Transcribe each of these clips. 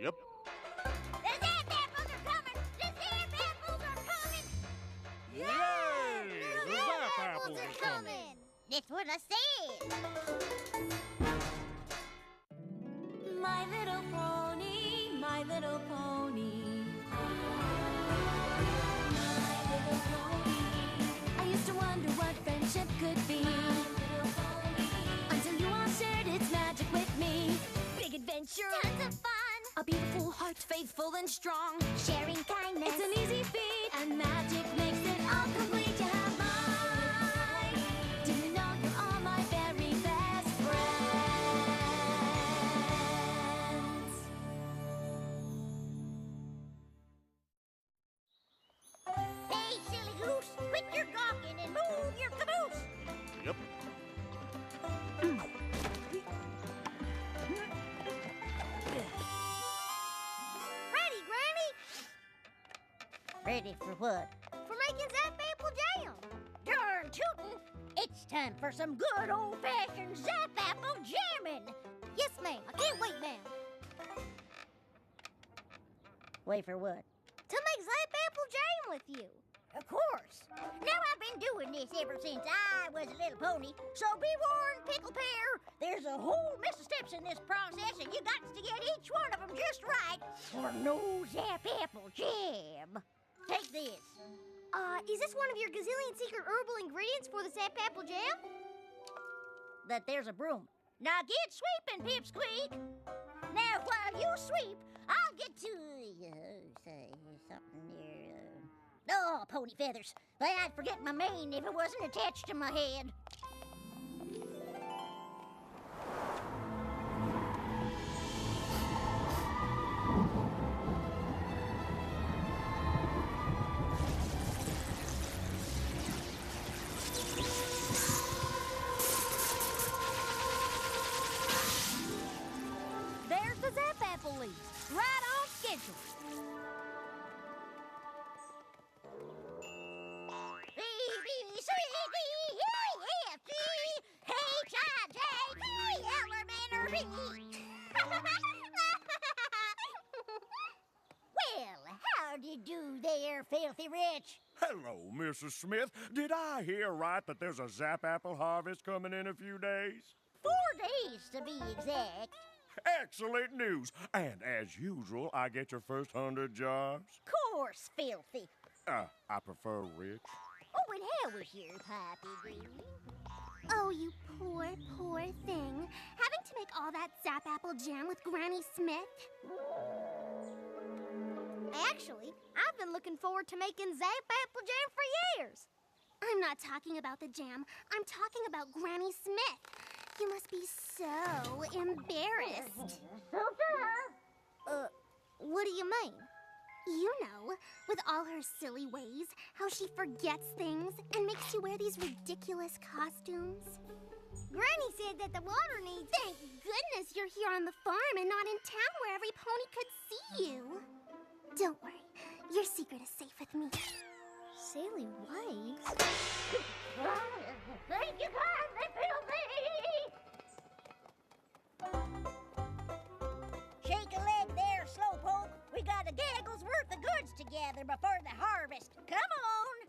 Yep. The Zap Apples are coming! The Zap Apples are coming! Yay! The Zap Apples are coming! That's what I said. My little pony, my little pony. My little pony. I used to wonder what friendship could be. Until you all shared its magic with me. Big adventure. Tons of fun. A beautiful heart, faithful and strong. Sharing kindness. It's an easy feat, and magic makes it all complete. You have mine. Do you know you're all my very best friends? Hey, silly goose, quit your gawking and move your caboose. Yep. Ready, Granny? Ready for what? For making Zap Apple Jam. Darn tootin'! It's time for some good old-fashioned Zap Apple jamming. Yes, ma'am. I can't wait, ma'am. Wait for what? To make Zap Apple Jam with you. Of course. Now, I've been doing this ever since I was a little pony, so be warned, Pickle Pear. There's a whole mess of steps in this process, and you got to get each one of them just right for no Zap Apple Jam. Take this. Is this one of your gazillion secret herbal ingredients for the Zap Apple Jam? That there's a broom. Now get sweeping, Pipsqueak. Now, while you sweep, I'll get to, say something here. Oh, pony feathers. But I'd forget my mane if it wasn't attached to my head. There's the Zap Apple leaves, right on schedule. Well, how do you do there, filthy rich? Hello, Mrs. Smith. Did I hear right that there's a Zap Apple harvest coming in a few days? 4 days, to be exact. Excellent news. And as usual, I get your first 100 jars. Course, filthy. I prefer rich. Oh, and how was your Poppy Green? Oh, you poor, poor thing. Having to make all that Zap Apple jam with Granny Smith? Actually, I've been looking forward to making Zap Apple Jam for years. I'm not talking about the jam. I'm talking about Granny Smith. You must be so embarrassed. What do you mean? You know, with all her silly ways, how she forgets things and makes you wear these ridiculous costumes. Granny said that the water needs... Thank goodness you're here on the farm and not in town where every pony could see you. Don't worry, your secret is safe with me. Silly ways? Thank you kindly, filthy! Shake a leg there, slowpoke. We got a gaggle's worth of goods to gather before the harvest. Come on!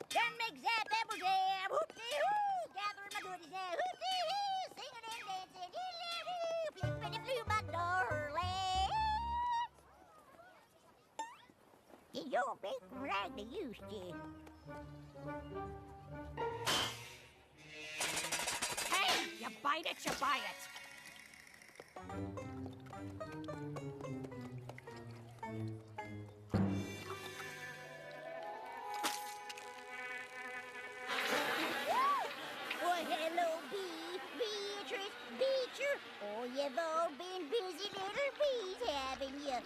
Done make Zap Apple Jam! Hoop-dee-hoo! Gathering my goodies now. Hoop-dee-hoo! Singing and dancing. Hee-hoo! Flippity-floo, my darling! You don't make them like they used to. Hey, you bite it, you buy it. Well, hello, Beatrice, Beecher. Oh, you've all been busy little bees, haven't you?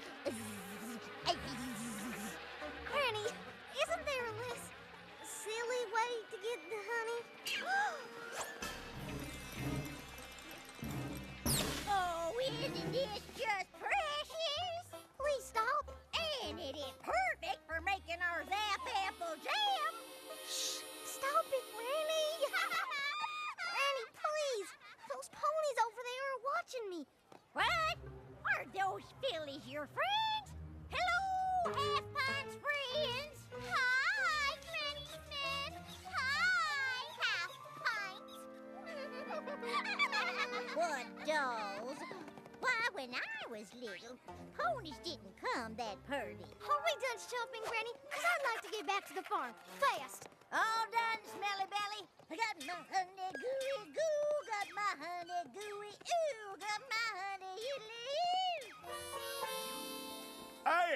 Granny, isn't there a less silly way to get the honey? Oh, isn't this just precious? Please stop. And it is perfect for making our Zap Apple Jam. Shh, stop it, Granny. Granny, please. Those ponies over there are watching me. What? Are those fillies your your friends. Hello, Half Pint's friends. Hi, Granny Smith. Hi, Half Pint. What dolls? Why, when I was little, ponies didn't come that purty. Are we done shopping, Granny? 'Cause I'd like to get back to the farm. Fast. All done, Smelly Belly. I got my honey gooey goo, got my honey gooey ooh, got my honey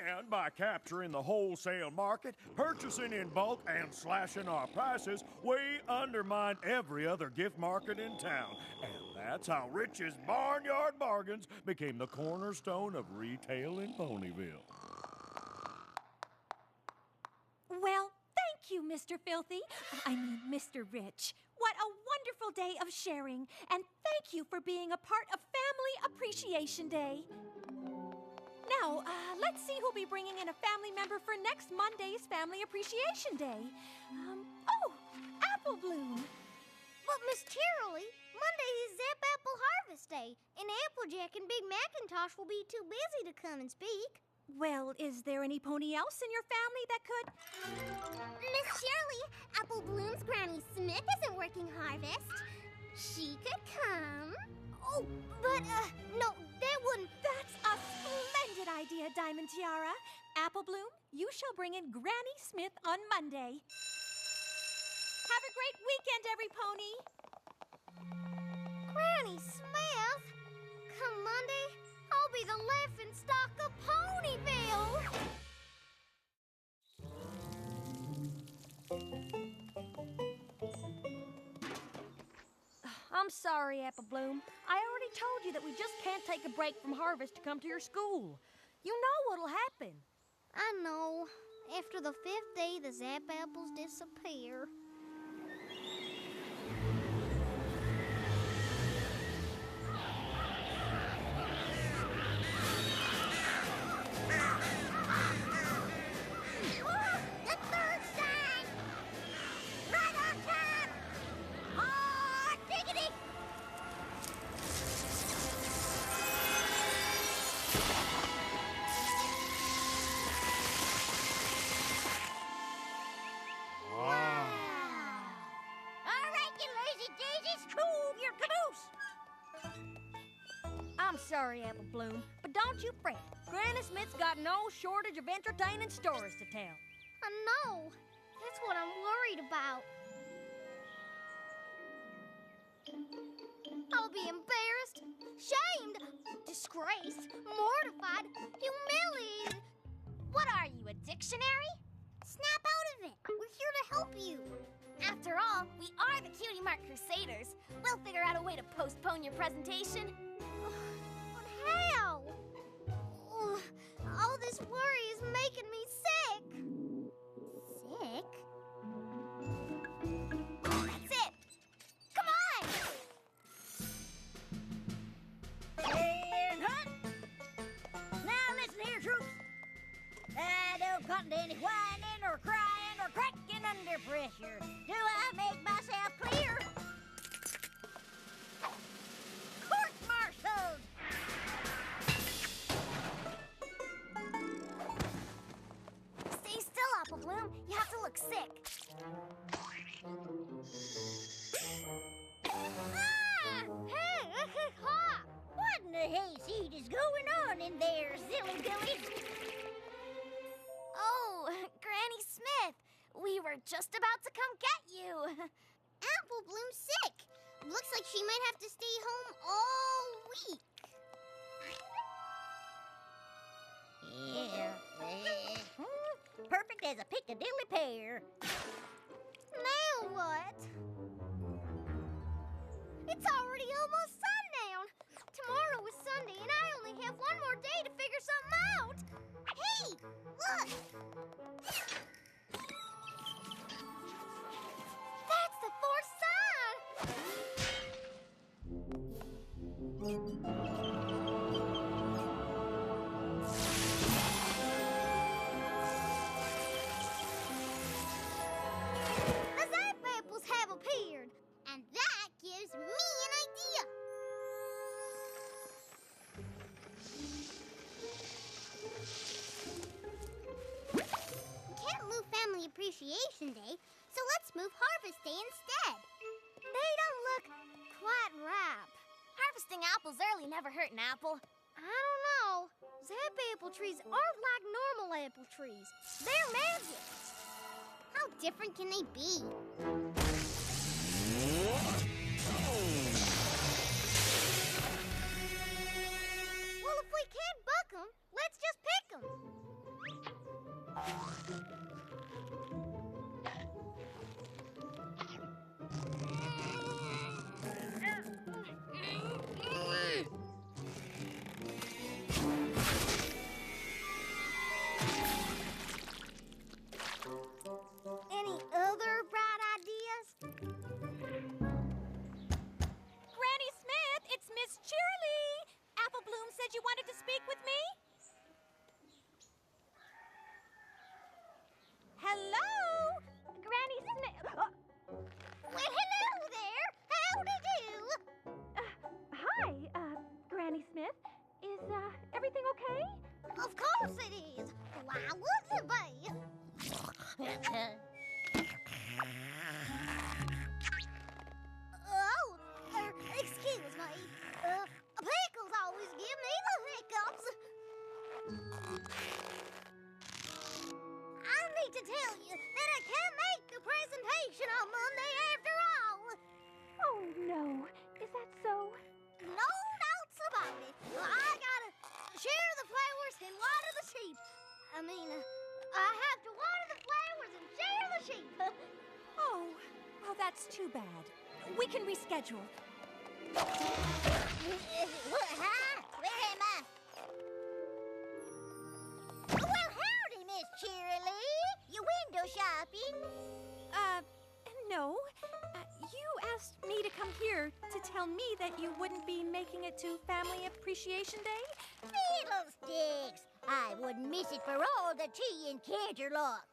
And by capturing the wholesale market, purchasing in bulk, and slashing our prices, we undermine every other gift market in town. And that's how Rich's Barnyard Bargains became the cornerstone of retail in Ponyville. Well, thank you, Mr. Filthy. Mr. Rich. What a wonderful day of sharing. And thank you for being a part of Family Appreciation Day. Now, let's see who'll be bringing in a family member for next Monday's Family Appreciation Day. Apple Bloom. But, Miss Cheerilee, Monday is Zap Apple Harvest Day, and Applejack and Big Macintosh will be too busy to come and speak. Well, is there any pony else in your family that could? Miss Shirley, Apple Bloom's Granny Smith isn't working harvest. She could come. Oh, but, no, that wouldn't... That's a splendid idea, Diamond Tiara. Apple Bloom, you shall bring in Granny Smith on Monday. Have a great weekend, every pony. Granny Smith? Come Monday, I'll be the laughing stock of Ponyville. I'm sorry, Apple Bloom. I already told you that we just can't take a break from harvest to come to your school. You know what'll happen. I know. After the 5th day, the Zap Apples disappear. The third sign! Right on time! Hot diggity! All right, you lazy daisies, cool your caboose! I'm sorry, Apple Bloom, but don't you fret. Granny Smith's got no shortage of entertaining stories to tell. I know. That's what I'm worried about. I'll be embarrassed, shamed, disgraced, mortified, humiliated. What are you, a dictionary? Snap out of it. We're here to help you. After all, we are the Cutie Mark Crusaders. We'll figure out a way to postpone your presentation. But how? Ugh, all this worry is making me sick. Sick? That's it! Come on! And hut! Now listen here, troops. I don't cotton to any whining or crying or cracking under pressure. Do I make myself clear? Court-martialed! Stay still, Apple Bloom. You have to look sick. Ah! Hey, ha! What in the hayseed is going on in there, silly billies? Oh, Granny Smith. We were just about to come get you. Apple Bloom's sick. Looks like she might have to stay home all week. Yeah. Perfect as a Piccadilly pear. Now what? It's already almost sundown. Tomorrow is Sunday, and I only have one more day to figure something out. Hey, look! That's the fourth The Zap Apples have appeared, and that gives me an idea. birthday instead. They don't look quite ripe. Harvesting apples early never hurt an apple. I don't know. Zap apple trees aren't like normal apple trees. They're magic. How different can they be? Well, if we can't buck them, let's just pick them. Any other bright ideas? Granny Smith, it's Miss Cheerily. Apple Bloom said you wanted to speak with me. Hello? Granny Smith. Well, hello there. Howdy do. Hi, Granny Smith. Is, everything okay? Of course it is. Why wouldn't it be? Excuse me. Pickles always give me the hiccups. I need to tell you that I can't make the presentation on Monday after all. Oh, no. Is that so? No doubts about it. I gotta share the flowers and water the sheep. I mean, I have to water the flowers and share the sheep. Oh, well, that's too bad. We can reschedule. What? Huh? Where am I? Well, howdy, Miss Cheerily. You window shopping? No. You asked me to come here to tell me that you wouldn't be making it to Family Appreciation Day? Fiddlesticks! I wouldn't miss it for all the tea in Canterlot.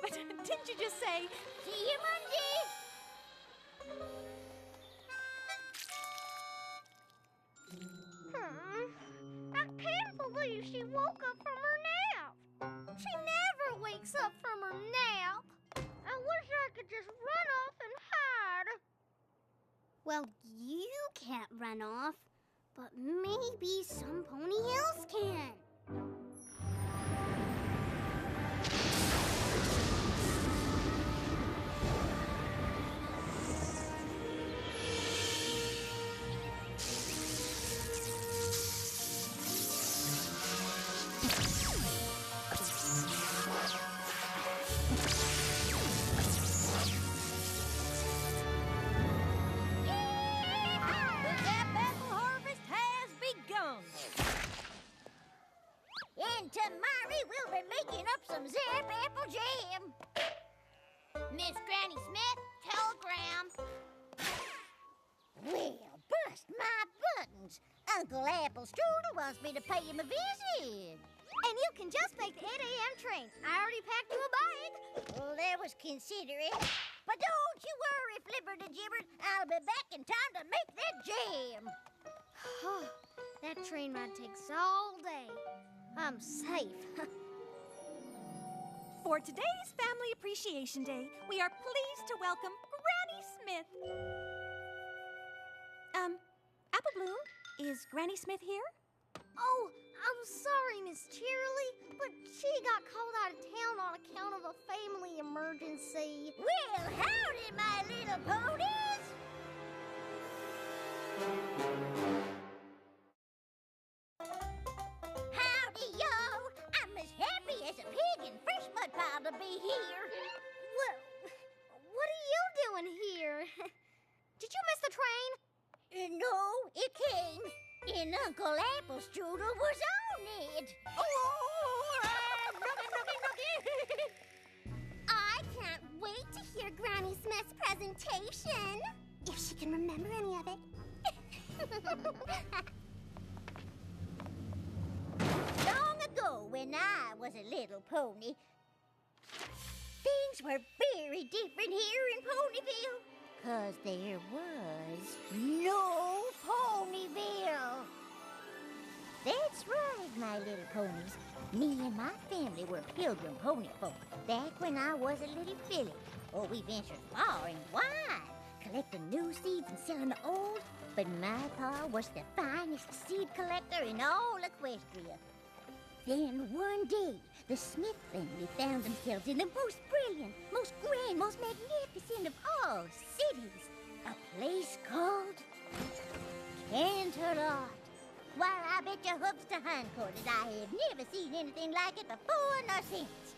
But didn't you just say... See you Monday! I can't believe she woke up from her nap. She never wakes up from her nap. I wish I could just run off and hide. Well, you can't run off, but maybe some pony else can. The Zap Apple harvest has begun. And tomorrow we'll be making up some Zap apple jam. Miss Granny Smith, telegram. Well, bust my buttons. Uncle Apple Strudel wants me to pay him a visit. And you can just make the 8 a.m. train. I already packed you a bag. Well, that was considerate. But don't you worry, Flipper the Gibbert. I'll be back in time to make that jam. That train ride takes all day. I'm safe. For today's Family Appreciation Day, we are pleased to welcome Granny Smith. Apple Bloom, is Granny Smith here? Oh, I'm sorry, Miss Cheerily, but she got called out of town on account of a family emergency. Well, howdy, my little ponies! Howdy, y'all! I'm as happy as a pig in fresh mud pile to be here. Well, what are you doing here? Did you miss the train? No, it came. And Uncle Apple Strudel was on it. I can't wait to hear Granny Smith's presentation, if she can remember any of it. Long ago, when I was a little pony, things were very different here in Ponyville. 'Cause there was no Ponyville. That's right, my little ponies. Me and my family were pilgrim pony folk back when I was a little filly. Oh, we ventured far and wide, collecting new seeds and selling the old. But my pa was the finest seed collector in all Equestria. Then one day, the Smith family found themselves in the most brilliant, most grand, most magnificent of all cities. A place called Canterlot. Why, I bet your hooks to hindquarters I have never seen anything like it before nor since.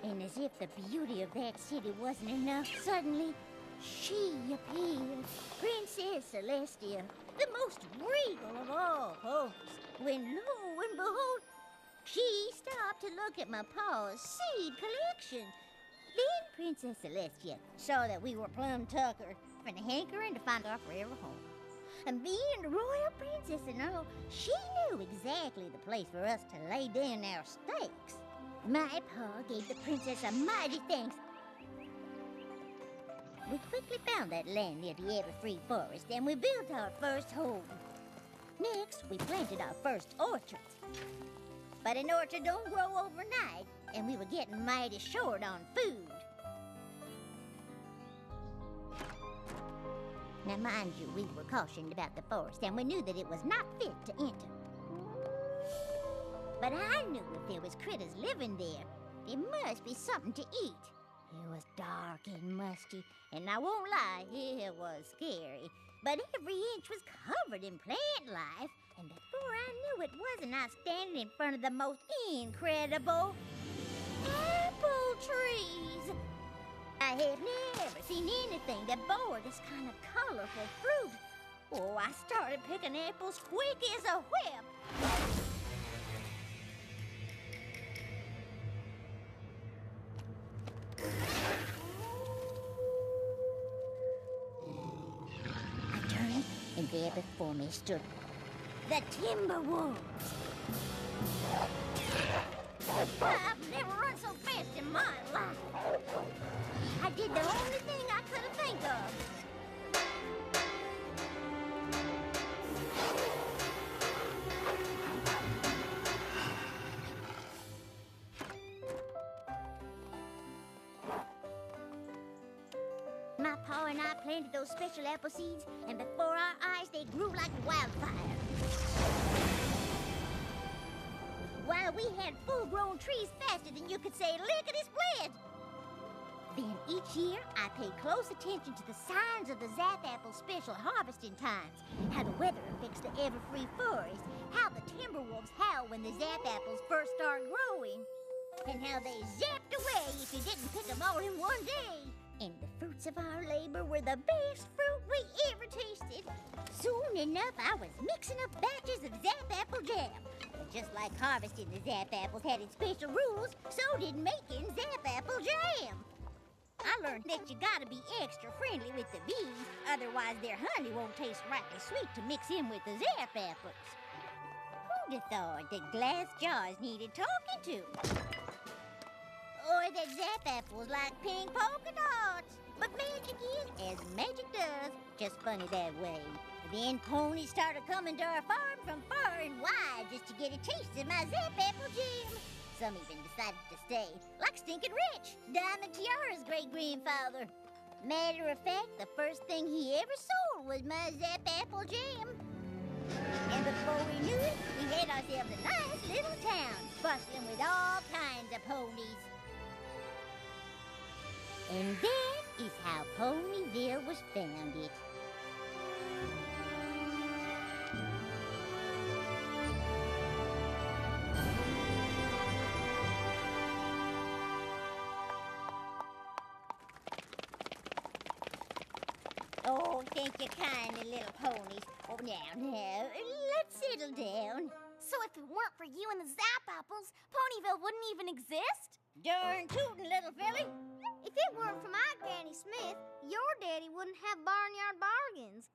And as if the beauty of that city wasn't enough, suddenly she appeared, Princess Celestia, the most regal of all ponies. When lo and behold, she stopped to look at my pa's seed collection. Then Princess Celestia saw that we were plumb tuckered and hankering to find our forever home. And being the royal princess and all, she knew exactly the place for us to lay down our stakes. My pa gave the princess a mighty thanks. We quickly found that land near the Everfree Forest, and we built our first home. Next, we planted our first orchards. But an orchard don't grow overnight, and we were getting mighty short on food. Now, mind you, we were cautioned about the forest, and we knew that it was not fit to enter. But I knew if there was critters living there, there must be something to eat. It was dark and musty, and I won't lie, it was scary. But every inch was covered in plant life, and before I knew it, wasn't I standing in front of the most incredible apple trees? I have never seen anything that bore this kind of colorful fruit. Oh, I started picking apples quick as a whip. I turned, and there before me stood the timber wolves. I've never run so fast in my life. I did the only thing I could think of. My pa and I planted those special apple seeds, and before our eyes they grew like wildfire. While we had full-grown trees faster than you could say lickety-split. Then each year, I paid close attention to the signs of the Zap Apple special harvesting times, how the weather affects the Everfree Forest, how the timber wolves howl when the Zap Apples first start growing, and how they zapped away if you didn't pick them all in one day. And the fruits of our labor were the best fruit we ever tasted. Soon enough, I was mixing up batches of Zap Apple jam. But just like harvesting the Zap Apples had its special rules, so did making Zap Apple jam. I learned that you gotta be extra friendly with the bees, otherwise their honey won't taste rightly sweet to mix in with the Zap Apples. Who'd have thought that glass jars needed talking to? Or that Zap Apples like pink polka dots. But magic is as magic does, just funny that way. Then ponies started coming to our farm from far and wide just to get a taste of my Zap Apple jam. Some even decided to stay, like Stinkin' Rich, Diamond Tiara's great-grandfather. Matter of fact, the first thing he ever sold was my Zap Apple jam. And before we knew it, we had ourselves a nice little town, bustling with all kinds of ponies. And that is how Ponyville was founded. Oh, thank you kindly, little ponies. Oh, now, let's settle down. So if it weren't for you and the Zap Apples, Ponyville wouldn't even exist? Darn tootin', little filly. If it weren't for my Granny Smith, your daddy wouldn't have barnyard bargains.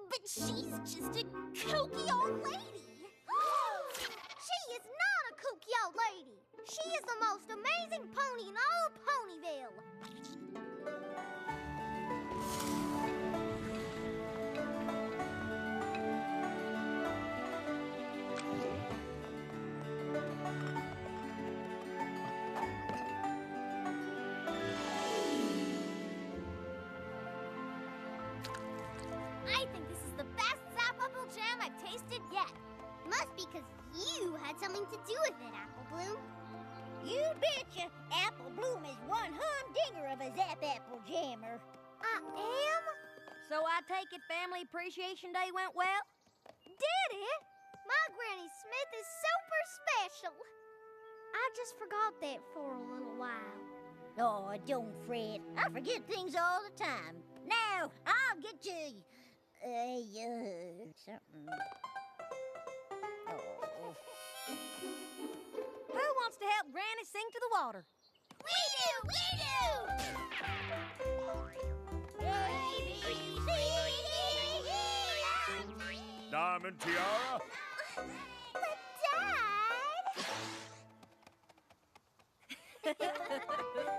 But she's just a kooky old lady. She is not a kooky old lady. She is the most amazing pony in all of Ponyville. you had something to do with it, Apple Bloom. You betcha. Apple Bloom is one humdinger of a Zap Apple Jammer. I am? So I take it Family Appreciation Day went well? Did it? My Granny Smith is super special. I just forgot that for a little while. Oh, don't fret. I forget things all the time. Now, I'll get you... something... Oh. Who wants to help Granny sing to the water? We do! Diamond Tiara? But, Dad...